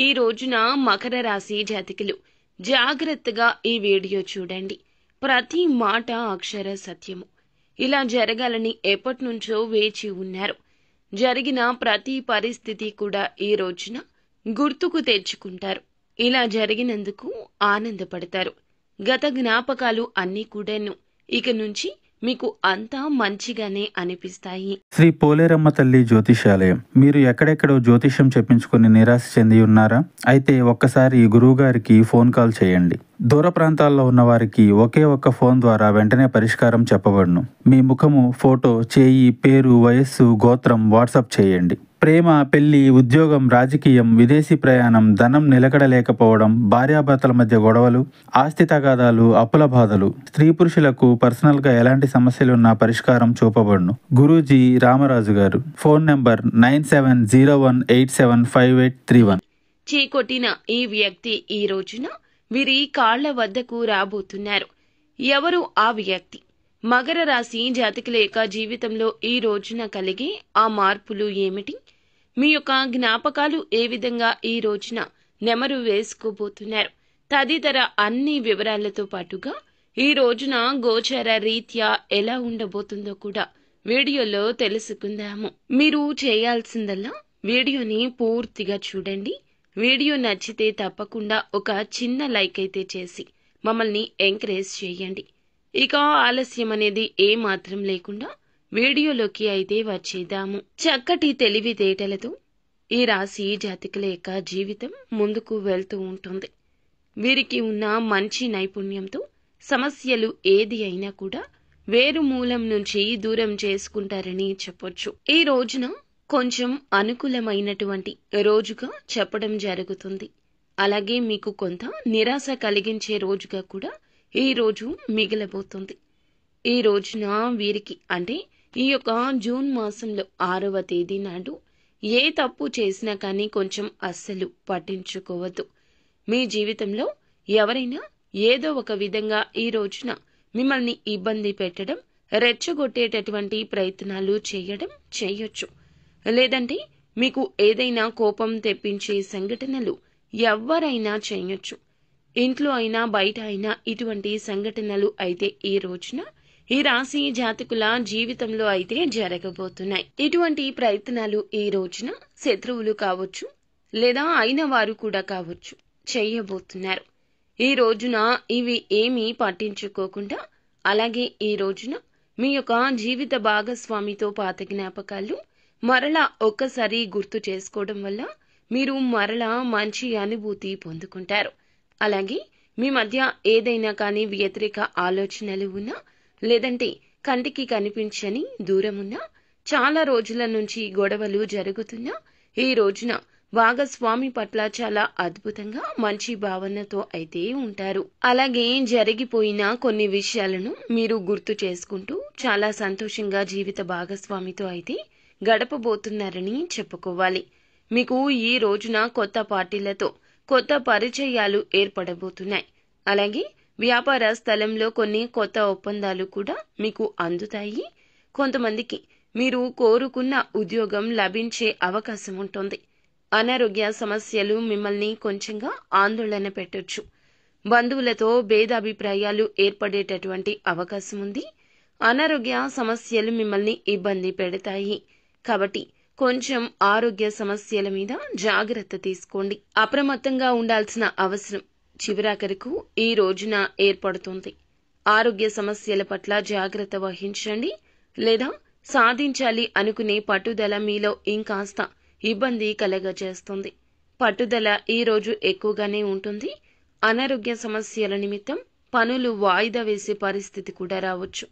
ఈ రోజున మకర రాశి జాతకులు జాగ్రత్తగా ఈ వీడియో చూడండి. ప్రతి మాట అక్షర సత్యము. ఇలా జరగాలని ఎప్పటినుంచో వేచి ఉన్నారు. జరిగిన ప్రతి పరిస్థితి కూడా ఈ రోజున గుర్తుకు తెచ్చుకుంటారు. ఇలా జరిగినందుకు ఆనందపడతారు. గత జ్ఞాపకాలు అన్నీ కూడాను ఇక నుంచి మీకు అంతా మంచిగానే అనిపిస్తాయి. శ్రీ పోలేరమ్మ తల్లి జ్యోతిషాలయం. మీరు ఎక్కడెక్కడో జ్యోతిష్యం చెప్పించుకుని నిరాశ చెంది ఉన్నారా? అయితే ఒక్కసారి గురువుగారికి ఫోన్ కాల్ చేయండి. దూర ప్రాంతాల్లో ఉన్న వారికి ఒకే ఒక్క ఫోన్ ద్వారా వెంటనే పరిష్కారం చెప్పబడును. మీ ముఖము, ఫోటో, చేయి, పేరు, వయస్సు, గోత్రం వాట్సాప్ చేయండి. ప్రేమ, పెళ్లి, ఉద్యోగం, రాజకీయం, విదేశీ ప్రయాణం, ధనం నిలకడలేకపోవడం, భార్యాభర్తల మధ్య గొడవలు, ఆస్తి తగాదాలు, అప్పుల బాధలు, స్త్రీ పురుషులకు పర్సనల్గా ఎలాంటి సమస్యలున్నా పరిష్కారం చూపబడును. గురూజీ రామరాజు గారు. Phone number 9701875831. చీకొట్టిన ఈ వ్యక్తి ఈ రోజున వీరి కాళ్ల వద్దకు రాబోతున్నారు. ఎవరు ఆ వ్యక్తి? మకర రాశి జాతకుల యొక్క జీవితంలో ఈ రోజున కలిగే ఆ మార్పులు ఏమిటి? మీ యొక్క జ్ఞాపకాలు ఏ విధంగా ఈ రోజున నెమరు వేసుకోబోతున్నారు? తదితర అన్ని వివరాలతో పాటుగా ఈ రోజున గోచర రీత్యా ఎలా ఉండబోతుందో కూడా వీడియోలో తెలుసుకుందాము. మీరు చేయాల్సిందల్లా వీడియోని పూర్తిగా చూడండి. వీడియో నచ్చితే తప్పకుండా ఒక చిన్న లైక్ అయితే చేసి మమ్మల్ని ఎంకరేజ్ చేయండి. ఇక ఆలస్యం అనేది ఏ మాత్రం లేకుండా వీడియోలోకి అయితే వచ్చేద్దాము. చక్కటి తెలివితేటలతో ఈ రాశి జాతకుల యొక్క జీవితం ముందుకు వెళ్తూ ఉంటుంది. వీరికి ఉన్న మంచి నైపుణ్యంతో సమస్యలు ఏది అయినా కూడా వేరు మూలం నుంచి దూరం చేసుకుంటారని చెప్పొచ్చు. ఈ రోజున కొంచెం అనుకూలమైనటువంటి రోజుగా చెప్పడం జరుగుతుంది. అలాగే మీకు కొంత నిరాశ కలిగించే రోజుగా కూడా ఈ రోజు మిగలబోతుంది. ఈ రోజున వీరికి అంటే ఈ యొక్క జూన్ మాసంలో 6వ తేదీ నాడు ఏ తప్పు చేసినా కానీ కొంచెం అస్సలు పట్టించుకోవద్దు. మీ జీవితంలో ఎవరైనా ఏదో ఒక విధంగా ఈ రోజున మిమ్మల్ని ఇబ్బంది పెట్టడం, రెచ్చగొట్టేటటువంటి ప్రయత్నాలు చేయొచ్చు. లేదంటే మీకు ఏదైనా కోపం తెప్పించే సంఘటనలు ఎవరైనా చేయొచ్చు. ఇంట్లో అయినా బయట అయినా ఇటువంటి సంఘటనలు అయితే ఈ రోజున ఈ రాశి జాతకుల జీవితంలో అయితే జరగబోతున్నాయి. ఇటువంటి ప్రయత్నాలు ఈ రోజున శత్రువులు కావచ్చు, లేదా అయిన వారు కూడా కావచ్చు, చేయబోతున్నారు. ఈ రోజున ఇవి ఏమీ పట్టించుకోకుండా అలాగే ఈ రోజున మీ యొక్క జీవిత భాగస్వామితో పాత జ్ఞాపకాలు మరలా ఒక్కసారి గుర్తు చేసుకోవడం వల్ల మీరు మరలా మంచి అనుభూతి పొందుకుంటారు. అలాగే మీ మధ్య ఏదైనా కానీ వ్యతిరేక ఆలోచనలు ఉన్నా, లేదంటే కంటికి కనిపించని దూరమున్నా, చాలా రోజుల నుంచి గొడవలు జరుగుతున్నా ఈ రోజున భాగస్వామి పట్ల చాలా అద్భుతంగా మంచి భావనతో అయితే ఉంటారు. అలాగే జరిగిపోయిన కొన్ని విషయాలను మీరు గుర్తు చేసుకుంటూ చాలా సంతోషంగా జీవిత భాగస్వామితో అయితే గడపబోతున్నారని చెప్పుకోవాలి. మీకు ఈ రోజున కొత్త పార్టీలతో కొత్త పరిచయాలు ఏర్పడబోతున్నాయి. అలాగే వ్యాపార స్థలంలో కొన్ని కొత్త ఒప్పందాలు కూడా మీకు అందుతాయి. కొంతమందికి మీరు కోరుకున్న ఉద్యోగం లభించే అవకాశం ఉంటుంది. అనారోగ్య సమస్యలు మిమ్మల్ని కొంచెంగా ఆందోళన పెట్టొచ్చు. బంధువులతో భేదాభిప్రాయాలు ఏర్పడేటటువంటి అవకాశం ఉంది. అనారోగ్య సమస్యలు మిమ్మల్ని ఇబ్బంది పెడతాయి. కాబట్టి కొంచెం ఆరోగ్య సమస్యల మీద జాగ్రత్త తీసుకోండి. అప్రమత్తంగా ఉండాల్సిన అవసరం చివరాఖరకు ఈ రోజున ఏర్పడుతుంది. ఆరోగ్య సమస్యల పట్ల జాగ్రత్త వహించండి. లేదా సాధించాలి అనుకునే పట్టుదల మీలో ఇంకాస్త ఇబ్బంది కలగజేస్తుంది. పట్టుదల ఈ రోజు ఎక్కువగానే ఉంటుంది. అనారోగ్య సమస్యల నిమిత్తం పనులు వాయిదా వేసే పరిస్థితి కూడా రావచ్చు.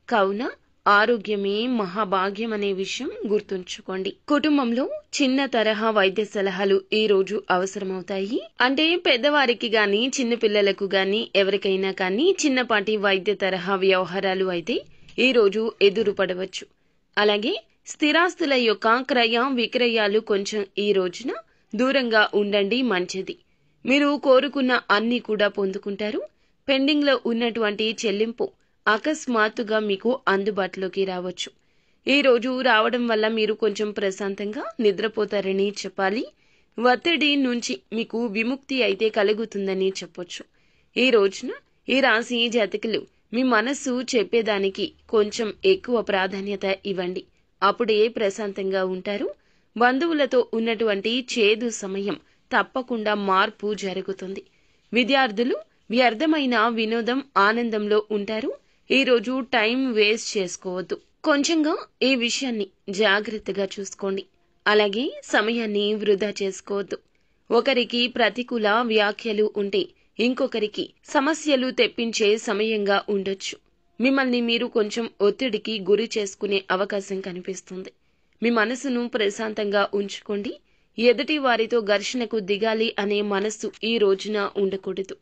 కావున ఆరోగ్యమే మహాభాగ్యం అనే విషయం గుర్తుంచుకోండి. కుటుంబంలో చిన్న తరహా వైద్య సలహాలు ఈ రోజు అవసరమవుతాయి. అంటే పెద్దవారికి గాని, చిన్న పిల్లలకు గాని, ఎవరికైనా కానీ చిన్నపాటి వైద్య తరహా వ్యవహారాలు అయితే ఈ రోజు ఎదురుపడవచ్చు. అలాగే స్థిరాస్తుల యొక్క క్రయ విక్రయాలు కొంచెం ఈ రోజున దూరంగా ఉండండి, మంచిది. మీరు కోరుకున్న అన్ని కూడా పొందుకుంటారు. పెండింగ్ లో ఉన్నటువంటి చెల్లింపు అకస్మాత్తుగా మీకు అందుబాటులోకి రావచ్చు. ఈ రోజు రావడం వల్ల మీరు కొంచెం ప్రశాంతంగా నిద్రపోతారని చెప్పాలి. ఒత్తిడి నుంచి మీకు విముక్తి అయితే కలుగుతుందని చెప్పొచ్చు. ఈ రోజున ఈ రాశి జాతకులు మీ మనస్సు చెప్పేదానికి కొంచెం ఎక్కువ ప్రాధాన్యత ఇవ్వండి. అప్పుడే ప్రశాంతంగా ఉంటారు. బంధువులతో ఉన్నటువంటి చేదు సమయం తప్పకుండా మార్పు జరుగుతుంది. విద్యార్థులు వ్యర్థమైన వినోదం ఆనందంలో ఉంటారు. ఈరోజు టైం వేస్ట్ చేసుకోవద్దు. కొంచెంగా ఈ విషయాన్ని జాగ్రత్తగా చూసుకోండి. అలాగే సమయాన్ని వృధా చేసుకోవద్దు. ఒకరికి ప్రతికూల వ్యాఖ్యలు ఉంటే ఇంకొకరికి సమస్యలు తెప్పించే సమయంగా ఉండొచ్చు. మిమ్మల్ని మీరు కొంచెం ఒత్తిడికి గురి చేసుకునే అవకాశం కనిపిస్తుంది. మీ మనసును ప్రశాంతంగా ఉంచుకోండి. ఎదుటి వారితో ఘర్షణకు దిగాలి అనే మనస్సు ఈ రోజున ఉండకూడదు.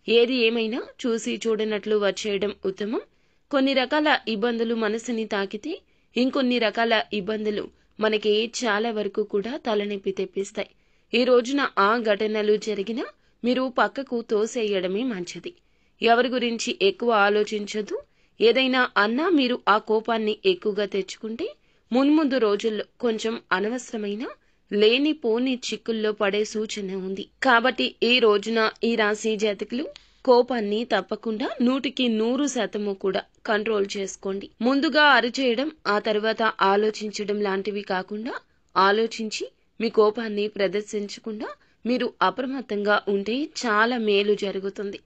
ఏది ఏమైనా చూసి చూడనట్లు వచ్చేయడం ఉత్తమం. కొన్ని రకాల ఇబ్బందులు మనసుని తాకితే ఇంకొన్ని రకాల ఇబ్బందులు మనకి చాలా వరకు కూడా తలనొప్పి తెప్పిస్తాయి. ఈ రోజున ఆ ఘటనలు జరిగినా మీరు పక్కకు తోసేయడమే మంచిది. ఎవరి గురించి ఎక్కువ ఆలోచించదు. ఏదైనా అన్నా మీరు ఆ కోపాన్ని ఎక్కువగా తెచ్చుకుంటే మున్ముందు రోజుల్లో కొంచెం అనవసరమైన లేనిపోని చిక్కుల్లో పడే సూచన ఉంది. కాబట్టి ఈ రోజున ఈ రాశి జాతకులు కోపాన్ని తప్పకుండా 100% కూడా కంట్రోల్ చేసుకోండి. ముందుగా అరిచేయడం, ఆ తర్వాత ఆలోచించడం లాంటివి కాకుండా ఆలోచించి మీ కోపాన్ని ప్రదర్శించకుండా మీరు అప్రమత్తంగా ఉంటే చాలా మేలు జరుగుతుంది.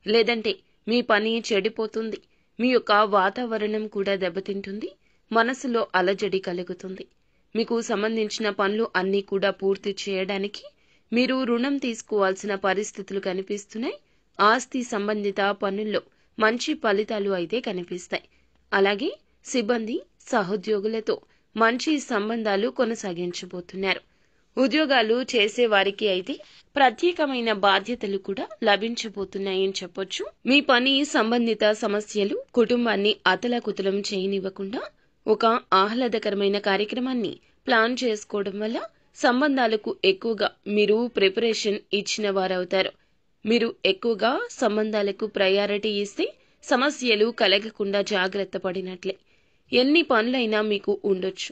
లేదంటే మీ పని చెడిపోతుంది. మీ యొక్క వాతావరణం కూడా దెబ్బతింటుంది. మనసులో అలజడి కలుగుతుంది. మీకు సంబంధించిన పనులు అన్నీ కూడా పూర్తి చేయడానికి మీరు రుణం తీసుకోవాల్సిన పరిస్థితులు కనిపిస్తున్నాయి. ఆస్తి సంబంధిత పనుల్లో మంచి ఫలితాలు అయితే కనిపిస్తాయి. అలాగే సిబ్బంది, సహోద్యోగులతో మంచి సంబంధాలు కొనసాగించబోతున్నారు. ఉద్యోగాలు చేసే వారికి అయితే ప్రత్యేకమైన బాధ్యతలు కూడా లభించబోతున్నాయని చెప్పొచ్చు. మీ పని సంబంధిత సమస్యలు కుటుంబాన్ని అతలాకుతలం చేయనివ్వకుండా ఒక ఆహ్లాదకరమైన కార్యక్రమాన్ని ప్లాన్ చేసుకోవడం వల్ల సంబంధాలకు ఎక్కువగా మీరు ప్రిపరేషన్ ఇచ్చిన వారవుతారు. మీరు ఎక్కువగా సంబంధాలకు ప్రయారిటీ ఇస్తే సమస్యలు కలగకుండా జాగ్రత్త పడినట్లే. ఎన్ని పనులైనా మీకు ఉండొచ్చు.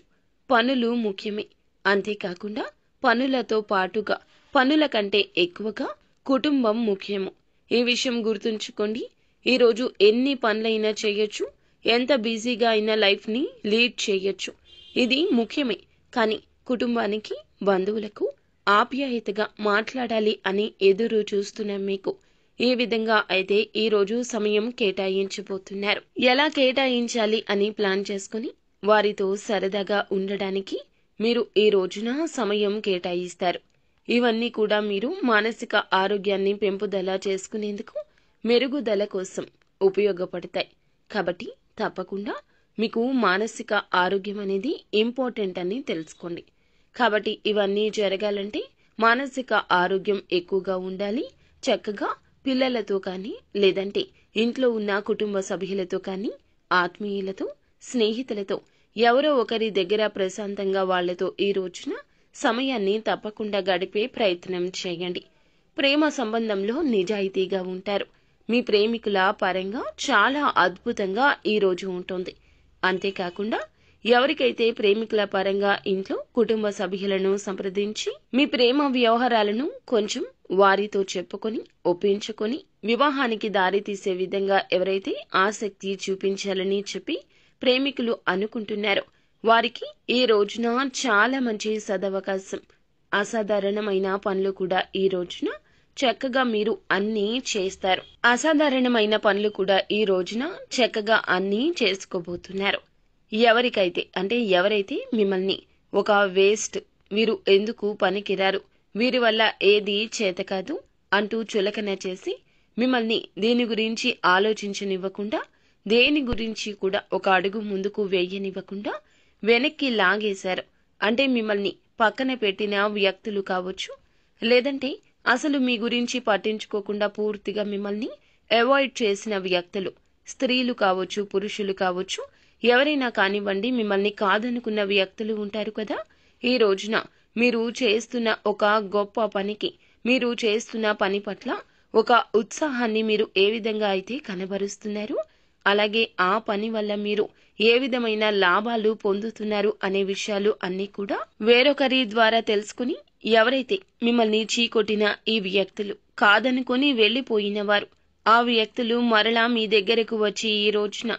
పనులు ముఖ్యమే. అంతేకాకుండా పనులతో పాటుగా పనుల కంటే ఎక్కువగా కుటుంబం ముఖ్యము. ఈ విషయం గుర్తుంచుకోండి. ఈరోజు ఎన్ని పనులైనా చేయొచ్చు. ఎంత బిజీగా అయినా లైఫ్ని లీడ్ చేయొచ్చు. ఇది ముఖ్యమే. కానీ కుటుంబానికి, బంధువులకు ఆప్యాయతగా మాట్లాడాలి అని ఎదురు చూస్తున్న మీకు ఈ విధంగా అయితే ఈ రోజు సమయం కేటాయించబోతున్నారు. ఎలా కేటాయించాలి అని ప్లాన్ చేసుకుని వారితో సరదాగా ఉండడానికి మీరు ఈ రోజున సమయం కేటాయిస్తారు. ఇవన్నీ కూడా మీరు మానసిక ఆరోగ్యాన్ని పెంపుదల చేసుకునేందుకు, మెరుగుదల కోసం ఉపయోగపడతాయి. కాబట్టి తప్పకుండా మీకు మానసిక ఆరోగ్యం అనేది ఇంపార్టెంట్ అని తెలుసుకోండి. కాబట్టి ఇవన్నీ జరగాలంటే మానసిక ఆరోగ్యం ఎక్కువగా ఉండాలి. చక్కగా పిల్లలతో కానీ, లేదంటే ఇంట్లో ఉన్న కుటుంబ సభ్యులతో కానీ, ఆత్మీయులతో, స్నేహితులతో ఎవరో ఒకరి దగ్గర ప్రశాంతంగా వాళ్లతో ఈ రోజున సమయాన్ని తప్పకుండా గడిపే ప్రయత్నం చేయండి. ప్రేమ సంబంధంలో నిజాయితీగా ఉంటారు. మీ ప్రేమికుల పరంగా చాలా అద్భుతంగా ఈ రోజు ఉంటుంది. అంతేకాకుండా ఎవరికైతే ప్రేమికుల పరంగా ఇంట్లో కుటుంబ సభ్యులను సంప్రదించి మీ ప్రేమ వ్యవహారాలను కొంచెం వారితో చెప్పుకొని ఒప్పించుకొని వివాహానికి దారి తీసే విధంగా ఎవరైతే ఆసక్తి చూపించాలని చెప్పి ప్రేమికులు అనుకుంటున్నారో వారికి ఈ రోజున చాలా మంచి సదవకాశం. అసాధారణమైన పనులు కూడా ఈ రోజున చక్కగా మీరు అన్నీ చేస్తారు. అసాధారణమైన పనులు కూడా ఈ రోజున చక్కగా అన్నీ చేసుకోబోతున్నారు. ఎవరైతే మిమ్మల్ని ఒక వేస్ట్, వీరు ఎందుకు పనికిరారు, వీరి వల్ల ఏది చేత కాదు అంటూ చులకన చేసి మిమ్మల్ని దేని గురించి ఆలోచించనివ్వకుండా, దేని గురించి కూడా ఒక అడుగు ముందుకు వేయనివ్వకుండా వెనక్కి లాగేశారు అంటే మిమ్మల్ని పక్కన పెట్టిన వ్యక్తులు కావచ్చు, లేదంటే అసలు మీ గురించి పట్టించుకోకుండా పూర్తిగా మిమ్మల్ని అవాయిడ్ చేసిన వ్యక్తులు, స్త్రీలు కావచ్చు, పురుషులు కావచ్చు, ఎవరైనా కానివ్వండి, మిమ్మల్ని కాదనుకున్న వ్యక్తులు ఉంటారు కదా. ఈ రోజున మీరు చేస్తున్న ఒక గొప్ప పనికి, మీరు చేస్తున్న పని పట్ల ఒక ఉత్సాహాన్ని మీరు ఏ విధంగా అయితే కనబరుస్తున్నారు, అలాగే ఆ పని వల్ల మీరు ఏ విధమైన లాభాలు పొందుతున్నారు అనే విషయాలు అన్నీ కూడా వేరొకరి ద్వారా తెలుసుకుని, ఎవరైతే మిమ్మల్ని చీకొట్టిన ఈ వ్యక్తులు కాదనుకొని వెళ్లిపోయిన వారు, ఆ వ్యక్తులు మరలా మీ దగ్గరకు వచ్చి ఈ రోజున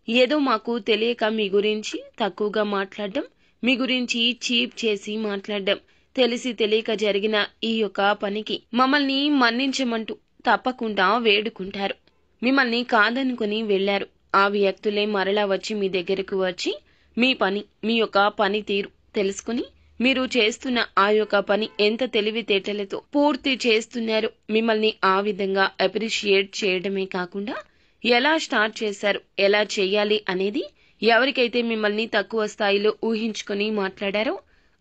ఏదో మాకు తెలియక మీ గురించి తక్కువగా మాట్లాడడం, మీ గురించి చీప్ చేసి మాట్లాడడం, తెలిసి తెలియక జరిగిన ఈ యొక్క పనికి మమ్మల్ని మన్నించమంటూ తప్పకుండా వేడుకుంటారు. మిమ్మల్ని కాదనుకుని వెళ్లారు. ఆ వ్యక్తులే మరలా వచ్చి మీ దగ్గరకు వచ్చి మీ పని, మీ యొక్క పనితీరు తెలుసుకుని, మీరు చేస్తున్న ఆ యొక్క పని ఎంత తెలివితేటలతో పూర్తి చేస్తున్నారు, మిమ్మల్ని ఆ విధంగా అప్రిషియేట్ చేయడమే కాకుండా ఎలా స్టార్ట్ చేశారు, ఎలా చేయాలి అనేది ఎవరికైతే మిమ్మల్ని తక్కువ స్థాయిలో ఊహించుకుని మాట్లాడారో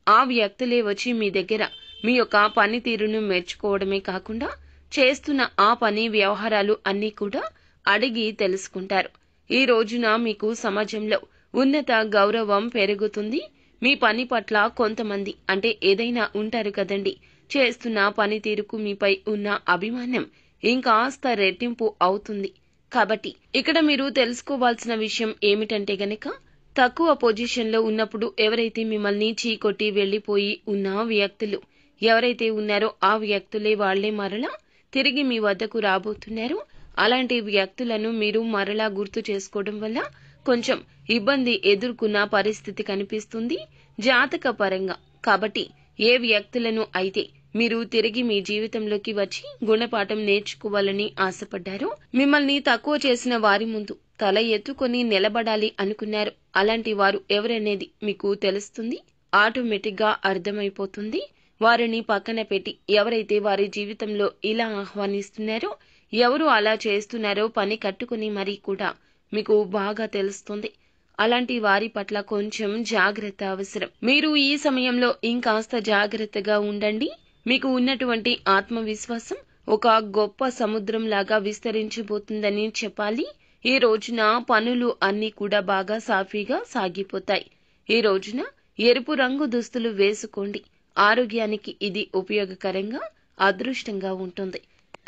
ఆ వ్యక్తులే వచ్చి మీ దగ్గర మీ యొక్క పనితీరును మెచ్చుకోవడమే కాకుండా చేస్తున్న ఆ పని వ్యవహారాలు అన్నీ కూడా అడిగి తెలుసుకుంటారు. ఈ రోజున మీకు సమాజంలో ఉన్నత గౌరవం పెరుగుతుంది. మీ పని పట్ల కొంతమంది అంటే ఏదైనా ఉంటారు కదండి, చేస్తున్న పనితీరుకు మీపై ఉన్న అభిమానం ఇంకాస్త రెట్టింపు అవుతుంది. కాబట్టి ఇక్కడ మీరు తెలుసుకోవాల్సిన విషయం ఏమిటంటే గనక, తక్కువ పొజిషన్లో ఉన్నప్పుడు ఎవరైతే మిమ్మల్ని చీకొట్టి వెళ్లిపోయి ఉన్న వ్యక్తులు ఎవరైతే ఉన్నారో ఆ వ్యక్తులే వాళ్లే మరలా తిరిగి మీ వద్దకు రాబోతున్నారు. అలాంటి వ్యక్తులను మీరు మరలా గుర్తు చేసుకోవడం వల్ల కొంచెం ఇబ్బంది ఎదుర్కొన్న పరిస్థితి కనిపిస్తుంది జాతక పరంగా. కాబట్టి ఏ వ్యక్తులను అయితే మీరు తిరిగి మీ జీవితంలోకి వచ్చి గుణపాఠం నేర్చుకోవాలని ఆశపడ్డారో, మిమ్మల్ని తక్కువ చేసిన వారి ముందు తల ఎత్తుకొని నిలబడాలి అనుకున్నారు, అలాంటి వారు ఎవరనేది మీకు తెలుస్తుంది. ఆటోమేటిక్ గా అర్థమైపోతుంది. వారిని పక్కన పెట్టి ఎవరైతే వారి జీవితంలో ఇలా ఆహ్వానిస్తున్నారో, ఎవరు అలా చేస్తున్నారో పని కట్టుకుని మరీ కూడా మీకు బాగా తెలుస్తుంది. అలాంటి వారి పట్ల కొంచెం జాగ్రత్త అవసరం. మీరు ఈ సమయంలో ఇంకాస్త జాగ్రత్తగా ఉండండి. మీకు ఉన్నటువంటి ఆత్మవిశ్వాసం ఒక గొప్ప సముద్రం లాగా విస్తరించబోతుందని చెప్పాలి. ఈ రోజున పనులు అన్నీ కూడా బాగా సాఫీగా సాగిపోతాయి. ఈ రోజున ఎరుపు రంగు దుస్తులు వేసుకోండి. ఆరోగ్యానికి ఇది ఉపయోగకరంగా, అదృష్టంగా ఉంటుంది.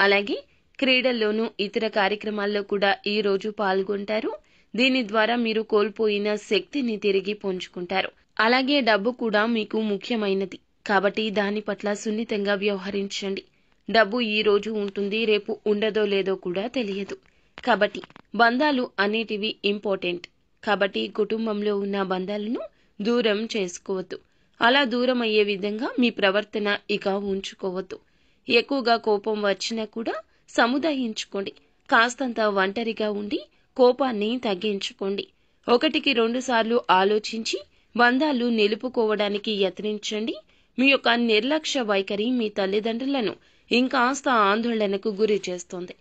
అలాగే క్రీడల్లోనూ ఇతర కార్యక్రమాల్లో కూడా ఈ రోజు పాల్గొంటారు. దీని ద్వారా మీరు కోల్పోయిన శక్తిని తిరిగి పుంజుకుంటారు. అలాగే డబ్బు కూడా మీకు ముఖ్యమైనది కాబట్టి దాని పట్ల సున్నితంగా వ్యవహరించండి. డబ్బు ఈ రోజు ఉంటుంది, రేపు ఉండదో లేదో కూడా తెలియదు. కాబట్టి బంధాలు అనేటివి ఇంపార్టెంట్. కాబట్టి కుటుంబంలో ఉన్న బంధాలను దూరం చేసుకోవద్దు. అలా దూరం అయ్యే విధంగా మీ ప్రవర్తన ఇక ఉంచుకోవద్దు. ఎక్కువగా కోపం వచ్చినా కూడా సముదాయించుకోండి. కాస్తంత ఒంటరిగా ఉండి కోపాన్ని తగ్గించుకోండి. 1-2 సార్లు ఆలోచించి బంధాలు నిలుపుకోవడానికి యత్నించండి. మీ యొక్క నిర్లక్ష్య వైఖరి మీ తల్లిదండ్రులను ఇంకాస్త ఆందోళనకు గురి చేస్తుంది.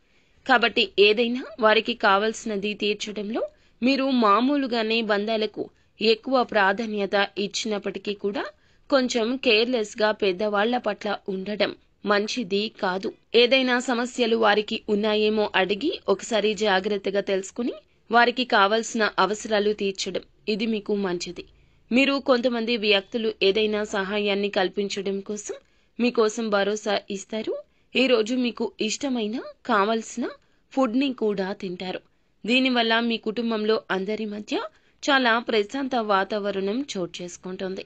కాబట్టి ఏదైనా వారికి కావలసినది తీర్చడంలో మీరు మామూలుగానే బంధాలకు ఎక్కువ ప్రాధాన్యత ఇచ్చినప్పటికీ కూడా కొంచెం కేర్లెస్ గా పెద్దవాళ్ల పట్ల ఉండడం మంచిది కాదు. ఏదైనా సమస్యలు వారికి ఉన్నాయేమో అడిగి ఒకసారి జాగ్రత్తగా తెలుసుకుని వారికి కావలసిన అవసరాలు తీర్చడం ఇది మీకు మంచిది. మీరు కొంతమంది వ్యక్తులు ఏదైనా సహాయాన్ని కల్పించడం కోసం మీకోసం భరోసా ఇస్తారు. ఈ రోజు మీకు ఇష్టమైన కావలసిన ఫుడ్ ని కూడా తింటారు. దీనివల్ల మీ కుటుంబంలో అందరి మధ్య చాలా ప్రశాంత వాతావరణం చోటు చేసుకుంటుంది.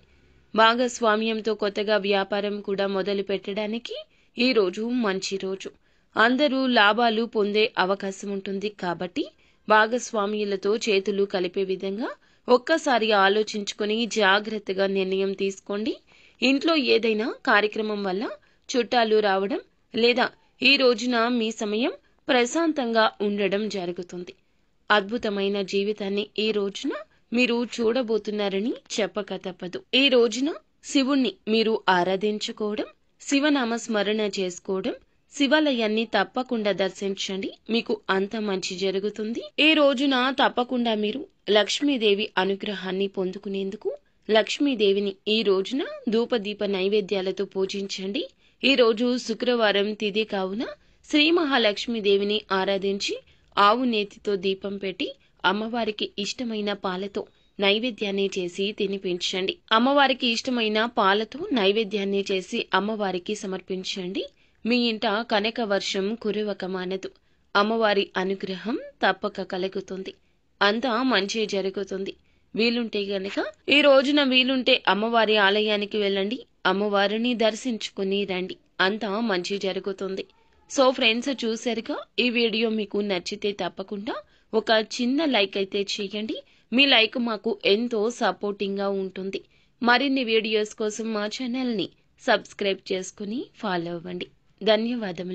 భాగస్వామ్యంతో కొత్తగా వ్యాపారం కూడా మొదలు పెట్టడానికి ఈ రోజు మంచి రోజు. అందరూ లాభాలు పొందే అవకాశం ఉంటుంది. కాబట్టి భాగస్వామ్యులతో చేతులు కలిపే విధంగా ఒక్కసారి ఆలోచించుకొని జాగ్రత్తగా నిర్ణయం తీసుకోండి. ఇంట్లో ఏదైనా కార్యక్రమం వల్ల చుట్టాలు రావడం లేదా ఈ రోజున మీ సమయం ప్రశాంతంగా ఉండడం జరుగుతుంది. అద్భుతమైన జీవితాన్ని ఈ రోజున మీరు చూడబోతున్నారని చెప్పక తప్పదు. ఈ రోజున శివుణ్ణి మీరు ఆరాధించుకోవడం, శివనామ స్మరణ చేసుకోవడం, శివాలయాన్ని తప్పకుండా దర్శించండి. మీకు అంత మంచి జరుగుతుంది. ఈ రోజున తప్పకుండా మీరు లక్ష్మీదేవి అనుగ్రహాన్ని పొందుకునేందుకు లక్ష్మీదేవిని ఈ రోజున ధూపదీప నైవేద్యాలతో పూజించండి. ఈ రోజు శుక్రవారం తిథి కావున శ్రీ మహాలక్ష్మీదేవిని ఆరాధించి ఆవు నేతితో దీపం పెట్టి అమ్మవారికి ఇష్టమైన పాలతో నైవేద్యాన్ని చేసి తినిపించండి. అమ్మవారికి ఇష్టమైన పాలతో నైవేద్యాన్ని చేసి అమ్మవారికి సమర్పించండి. మీ ఇంట కనక వర్షం కురవక మానదు. అమ్మవారి అనుగ్రహం తప్పక కలుగుతుంది. అంతా మంచి జరుగుతుంది. వీలుంటే గనక ఈ రోజున వీలుంటే అమ్మవారి ఆలయానికి వెళ్ళండి. అమ్మవారిని దర్శించుకుని రండి. అంతా మంచి జరుగుతుంది. సో ఫ్రెండ్స్, చూసారుగా, ఈ వీడియో మీకు నచ్చితే తప్పకుండా ఒక చిన్న లైక్ అయితే చేయండి. మీ లైక్ మాకు ఎంతో సపోర్టింగ్ గా ఉంటుంది. మరిన్ని వీడియోస్ కోసం మా ఛానల్ ని సబ్స్క్రైబ్ చేసుకుని ఫాలో అవ్వండి. ధన్యవాదములు.